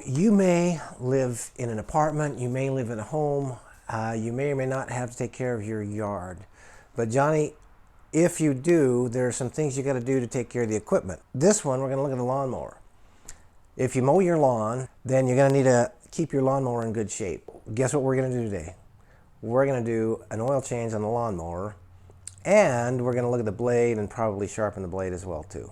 You may live in an apartment, you may live in a home, you may or may not have to take care of your yard. But Johnny, if you do, there are some things you got to do to take care of the equipment. This one, we're going to look at the lawnmower. If you mow your lawn, then you're going to need to keep your lawnmower in good shape. Guess what we're going to do today? We're going to do an oil change on the lawnmower, and we're going to look at the blade and probably sharpen the blade as well too.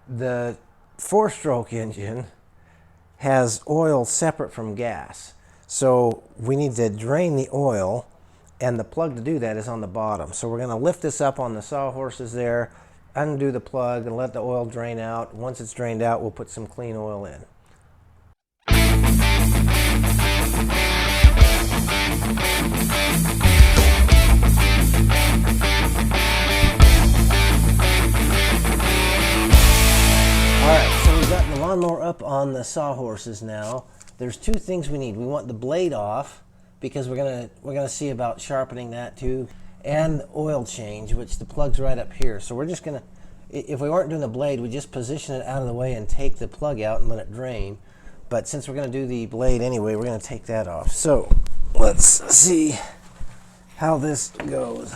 The four-stroke engine has oil separate from gas. So we need to drain the oil, and the plug to do that is on the bottom. So we're going to lift this up on the sawhorses there, undo the plug, and let the oil drain out. Once it's drained out, we'll put some clean oil in. Alright, so we've got the lawnmower up on the sawhorses now. There's two things we need. We want the blade off, because we're gonna see about sharpening that too, and the oil change, which the plug's right up here. So we're just gonna, if we weren't doing the blade, we just position it out of the way and take the plug out and let it drain. But since we're gonna do the blade anyway, we're gonna take that off. So let's see how this goes.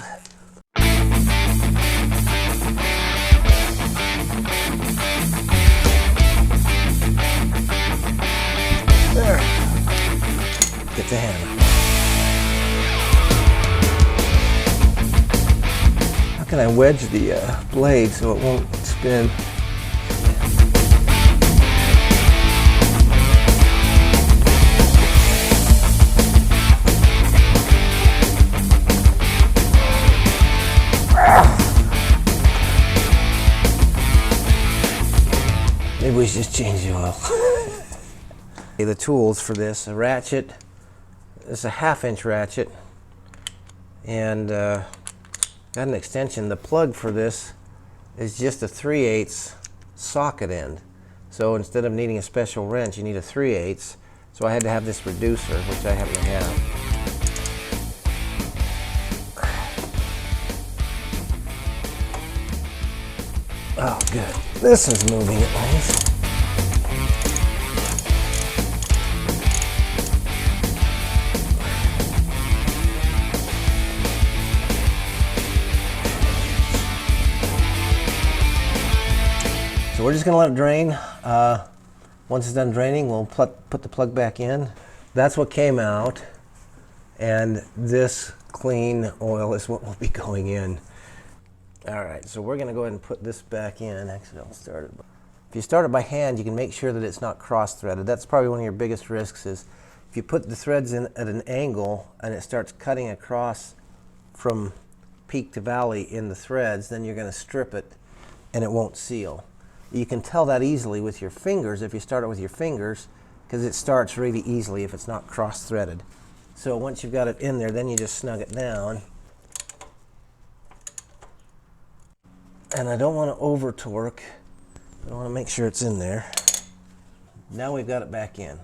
There. Get the hammer. How can I wedge the blade so it won't spin? Maybe we should just change the oil. The tools for this, a ratchet, this is a 1/2-inch ratchet, and got an extension. The plug for this is just a 3/8 socket end. So instead of needing a special wrench, you need a 3/8. So I had to have this reducer, which I happen to have. Oh, good. This is moving at least. So we're just going to let it drain. Once it's done draining, we'll put the plug back in. That's what came out, and this clean oil is what will be going in. All right, so we're going to go ahead and put this back in. Actually, I'll start it. If you start it by hand, you can make sure that it's not cross-threaded. That's probably one of your biggest risks, is if you put the threads in at an angle and it starts cutting across from peak to valley in the threads, then you're going to strip it and it won't seal. You can tell that easily with your fingers if you start it with your fingers, because it starts really easily if it's not cross-threaded. So once you've got it in there, then you just snug it down. And I don't want to over torque. I want to make sure it's in there. Now we've got it back in.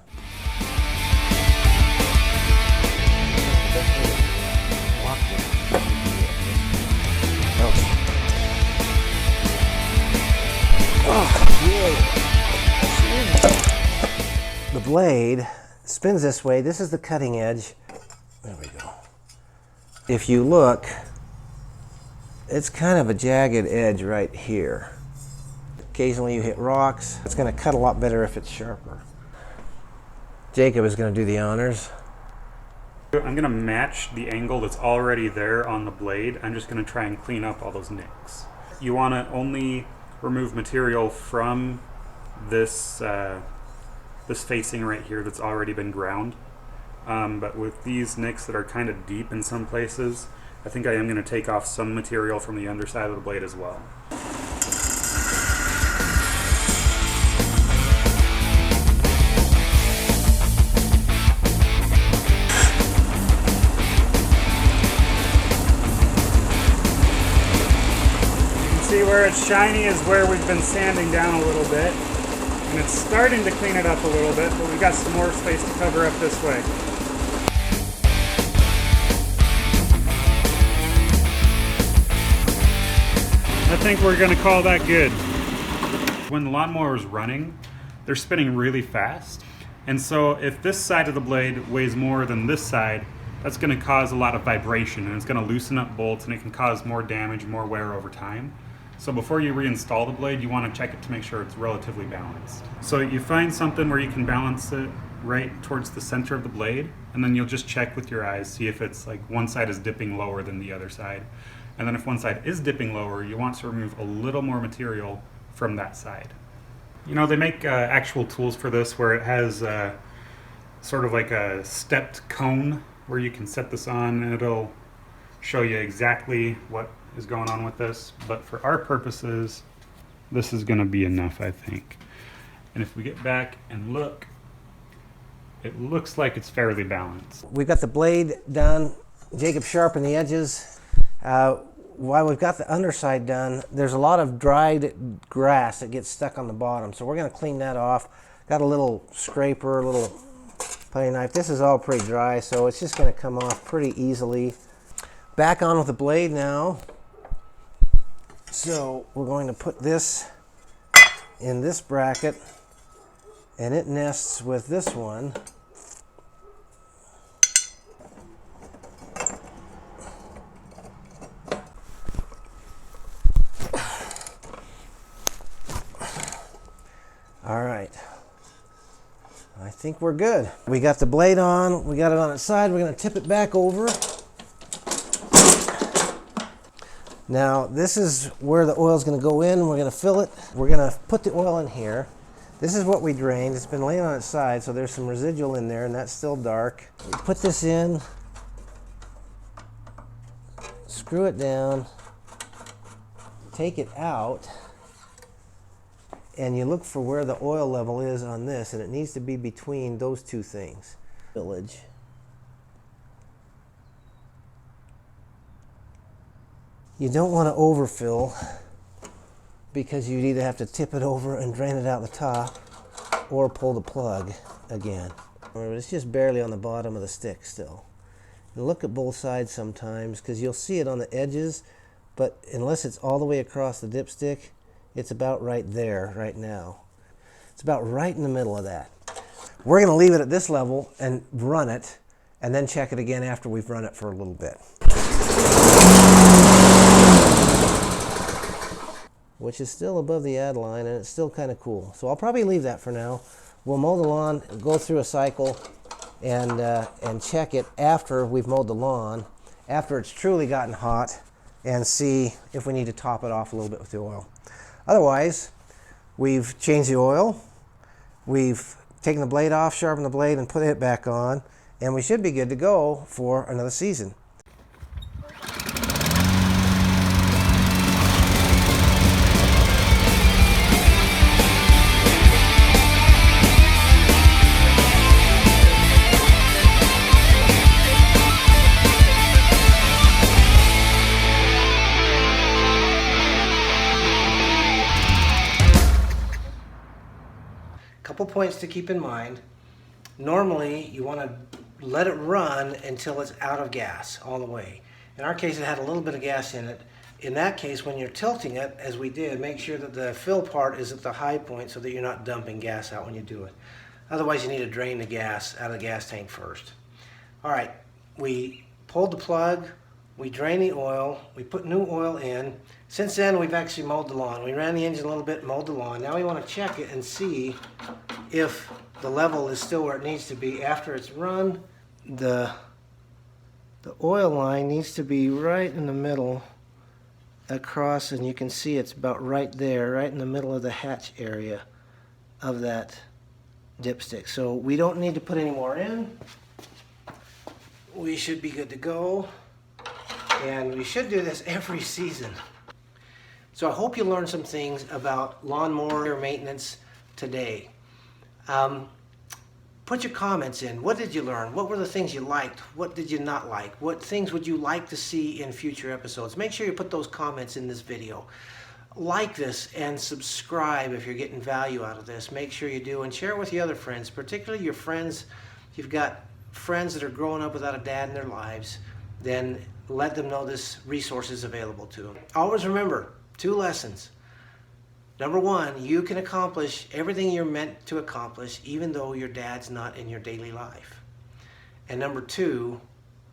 Okay. The blade spins this way. This is the cutting edge. There we go. If you look, it's kind of a jagged edge right here. Occasionally you hit rocks. It's going to cut a lot better if it's sharper. Jacob is going to do the honors. I'm going to match the angle that's already there on the blade. I'm just going to try and clean up all those nicks. You want to only remove material from this this facing right here that's already been ground. But with these nicks that are kind of deep in some places, I think I am going to take off some material from the underside of the blade as well. You can see where it's shiny is where we've been sanding down a little bit. And it's starting to clean it up a little bit, but we've got some more space to cover up this way. I think we're gonna call that good. When the lawnmower is running, they're spinning really fast. And so if this side of the blade weighs more than this side, that's gonna cause a lot of vibration and it's gonna loosen up bolts and it can cause more damage, more wear over time. So before you reinstall the blade, you wanna check it to make sure it's relatively balanced. So you find something where you can balance it right towards the center of the blade, and then you'll just check with your eyes, see if it's like one side is dipping lower than the other side. And then if one side is dipping lower, you want to remove a little more material from that side. You know, they make actual tools for this where it has sort of like a stepped cone where you can set this on and it'll show you exactly what is going on with this. But for our purposes, this is going to be enough, I think. And if we get back and look, it looks like it's fairly balanced. We've got the blade done. Jacob sharpened the edges. While we've got the underside done, there's a lot of dried grass that gets stuck on the bottom. So we're going to clean that off. Got a little scraper, a little putty knife. This is all pretty dry, so it's just going to come off pretty easily. Back on with the blade now. So we're going to put this in this bracket, and it nests with this one. All right, I think we're good. We got the blade on, we got it on its side, we're gonna tip it back over. Now, this is where the oil's gonna go in, we're gonna fill it. We're gonna put the oil in here. This is what we drained. It's been laying on its side, so there's some residual in there, and that's still dark. We put this in, screw it down, take it out, and you look for where the oil level is on this, and it needs to be between those two things. Village. You don't want to overfill because you'd either have to tip it over and drain it out the top or pull the plug again. It's just barely on the bottom of the stick still. And look at both sides sometimes because you'll see it on the edges, but unless it's all the way across the dipstick, it's about right there, right now. It's about right in the middle of that. We're going to leave it at this level and run it, and then check it again after we've run it for a little bit. Which is still above the add line, and it's still kind of cool. So I'll probably leave that for now. We'll mow the lawn, go through a cycle, and check it after we've mowed the lawn, after it's truly gotten hot, and see if we need to top it off a little bit with the oil. Otherwise, we've changed the oil, we've taken the blade off, sharpened the blade, and put it back on, and we should be good to go for another season. Couple points to keep in mind. Normally, you want to let it run until it's out of gas all the way. In our case, it had a little bit of gas in it. In that case, when you're tilting it, as we did, make sure that the fill part is at the high point so that you're not dumping gas out when you do it. Otherwise, you need to drain the gas out of the gas tank first. All right, we pulled the plug, we drained the oil, we put new oil in. Since then, we've actually mowed the lawn. We ran the engine a little bit, mowed the lawn. Now we want to check it and see if the level is still where it needs to be after it's run. The oil line needs to be right in the middle across, and you can see it's about right there, right in the middle of the hatch area of that dipstick. So we don't need to put any more in. We should be good to go. And we should do this every season. So I hope you learned some things about lawnmower maintenance today. Put your comments in. What did you learn? What were the things you liked? What did you not like? What things would you like to see in future episodes? Make sure you put those comments in this video. like this and subscribe if you're getting value out of this. Make sure you do, and share it with your other friends, particularly your friends. If you've got friends that are growing up without a dad in their lives, then let them know this resource is available to them. Always remember 2 lessons. Number 1, you can accomplish everything you're meant to accomplish even though your dad's not in your daily life. And number 2,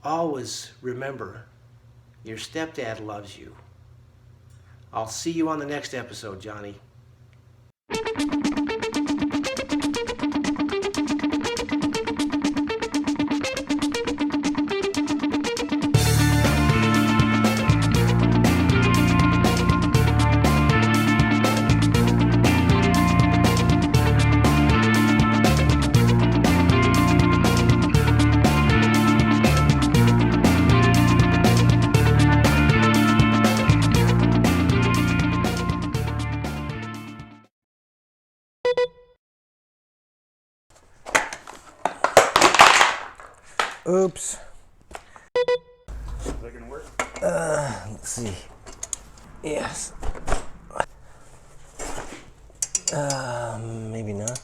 always remember your stepdad loves you. I'll see you on the next episode, Johnny. Oops. Is that gonna work? Let's see. Yes. Maybe not.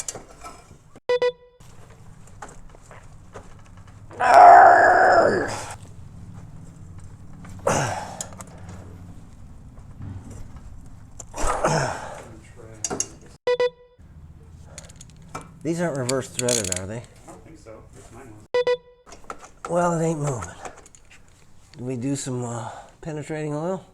These aren't reverse threaded, are they? I don't think so. That's mine was. Well, it ain't moving. Do we do some penetrating oil?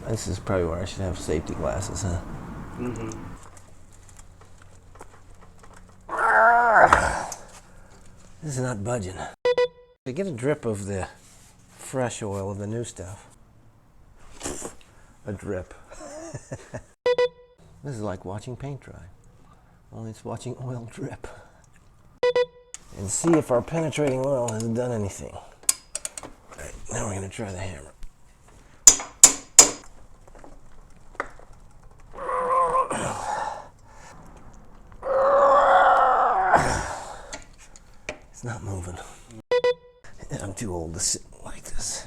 This is probably where I should have safety glasses, huh? Mm-hmm. This is not budging. I get a drip of the fresh oil of the new stuff. A drip. This is like watching paint dry. Only it's watching oil drip. And see if our penetrating oil has done anything. Alright, now we're going to try the hammer. It's not moving. I'm too old to sit like this.